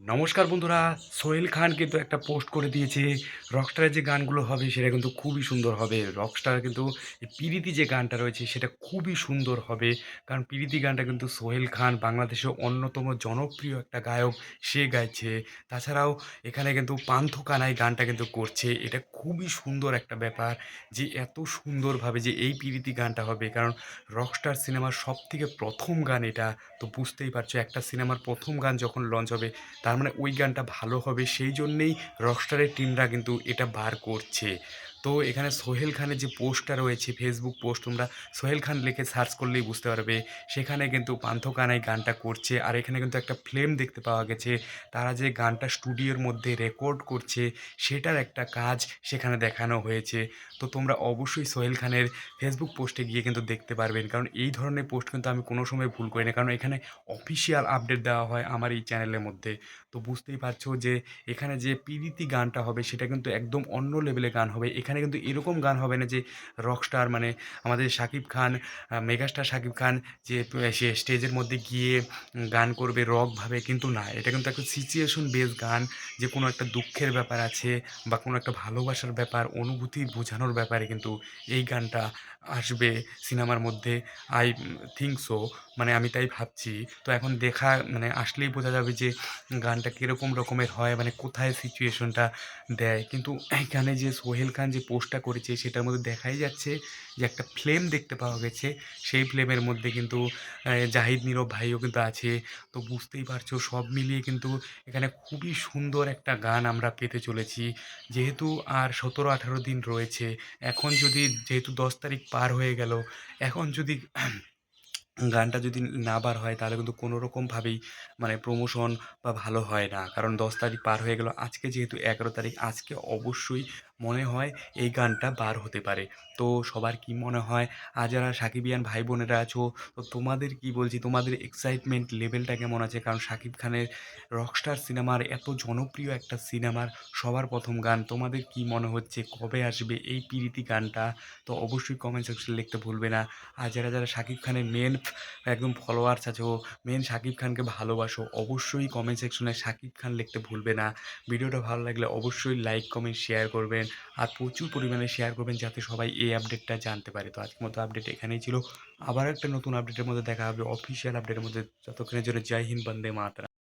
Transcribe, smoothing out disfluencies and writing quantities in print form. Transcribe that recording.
নমস্কার বন্ধুরা। সোহেল খান কিন্তু একটা পোস্ট করে দিয়েছে। রকস্টারের যে গানগুলো হবে সেটা কিন্তু খুবই সুন্দর হবে। রকস্টার কিন্তু এই পিরিতি যে গানটা রয়েছে সেটা খুবই সুন্দর হবে। কারণ পিরিতি গানটা কিন্তু সোহেল খান বাংলাদেশের অন্যতম জনপ্রিয় একটা গায়ক, সে গাইছে। তাছাড়াও এখানে কিন্তু পান্থ কানাই গানটা কিন্তু করছে। এটা খুবই সুন্দর একটা ব্যাপার যে এত সুন্দরভাবে যে এই পিরিতি গানটা হবে। কারণ রকস্টার সিনেমার সবথেকে প্রথম গান এটা। তো বুঝতেই পারছো একটা সিনেমার প্রথম গান যখন লঞ্চ হবে তার মানে ওই গানটা ভালো হবে, সেই জন্যেই রকস্টারের টিমরা কিন্তু এটা বার করছে। তো এখানে সোহেল খানের যে পোস্টটা রয়েছে, ফেসবুক পোস্ট, তোমরা সোহেল খান লিখে সার্চ করলেই বুঝতে পারবে। সেখানে কিন্তু পান্থ কানাই গানটা করছে। আর এখানে কিন্তু একটা ফিল্ম দেখতে পাওয়া গেছে। তারা যে গানটা স্টুডিওর মধ্যে রেকর্ড করছে সেটার একটা কাজ সেখানে দেখানো হয়েছে। তো তোমরা অবশ্যই সোহেল খানের ফেসবুক পোস্টে গিয়ে কিন্তু দেখতে পারবেন, কারণ এই ধরনের পোস্ট কিন্তু আমি কোনো সময় ভুল করি না, কারণ এখানে অফিসিয়াল আপডেট দেওয়া হয় আমার এই চ্যানেলের মধ্যে। তো বুঝতেই পারছো যে এখানে যে পিরিতি গানটা হবে সেটা কিন্তু একদম অন্য লেভেলের গান হবে। এখানে কিন্তু এরকম গান হবে না যে রকস্টার মানে আমাদের শাকিব খান, মেগাস্টার শাকিব খান যে সে স্টেজের মধ্যে গিয়ে গান করবে রকভাবে, কিন্তু না, এটা কিন্তু একটা সিচুয়েশন বেস গান। যে কোনো একটা দুঃখের ব্যাপার আছে বা কোনো একটা ভালোবাসার ব্যাপার, অনুভূতি বোঝানোর ব্যাপারে কিন্তু এই গানটা আসবে সিনেমার মধ্যে। আই থিঙ্ক সো, মানে আমি তাই ভাবছি। তো এখন দেখা মানে আসলেই বোঝা যাবে যে গানটা কীরকম রকমের হয়, মানে কোথায় সিচুয়েশনটা দেয়। কিন্তু এখানে যে সোহেল খান যে পোস্টটা করেছে সেটার মধ্যে দেখাই যাচ্ছে যে একটা ফ্লেম দেখতে পাওয়া গেছে। সেই ফ্লেমের মধ্যে কিন্তু জাহিদ নীরব ভাইও কিন্তু আছে। তো বুঝতেই পারছো সব মিলিয়ে কিন্তু এখানে খুবই সুন্দর একটা গান আমরা পেতে চলেছি। যেহেতু আর 17-18 দিন রয়েছে, এখন যদি যেহেতু 10 তারিখ পার হয়ে গেল, এখন যদি গানটা যদি না বার হয় তাহলে কিন্তু কোনো রকমভাবেই মানে প্রমোশন বা ভালো হয় না। কারণ 10 তারিখ পার হয়ে গেল। আজকে যেহেতু 11 তারিখ, আজকে অবশ্যই মনে হয় এই গানটা বার হতে পারে। তো সবার কি মনে হয়? আর যারা সাকিবিয়ান ভাই বোনেরা আছো, তো তোমাদের কি বলছি, তোমাদের এক্সাইটমেন্ট লেভেলটা কেমন আছে? কারণ শাকিব খানের রকস্টার সিনেমার এত জনপ্রিয় একটা সিনেমার সবার প্রথম গান। তোমাদের কি মনে হচ্ছে কবে আসবে এই পিরিতি গানটা? তো অবশ্যই কমেন্ট সেকশনে লিখতে ভুলবে না। আর যারা শাকিব খানের মেন একদম ফলোয়ার্স আছো, মেন শাকিব খানকে ভালোবাসো, অবশ্যই কমেন্ট সেকশনে শাকিব খান লিখতে ভুলবে না। ভিডিওটা ভালো লাগলে অবশ্যই লাইক কমেন্ট শেয়ার করবেন। আর প্রচুর পরিমাণে শেয়ার করবেন যাতে সবাই এই আপডেটটা জানতে পারে। তো আজকের মতো আপডেট এখানেই ছিল। আবার একটা নতুন আপডেটের মধ্যে দেখা হবে, অফিসিয়াল আপডেটের মধ্যে। ততক্ষণের জন্য জয় হিন্দ, বন্দে মাতরম।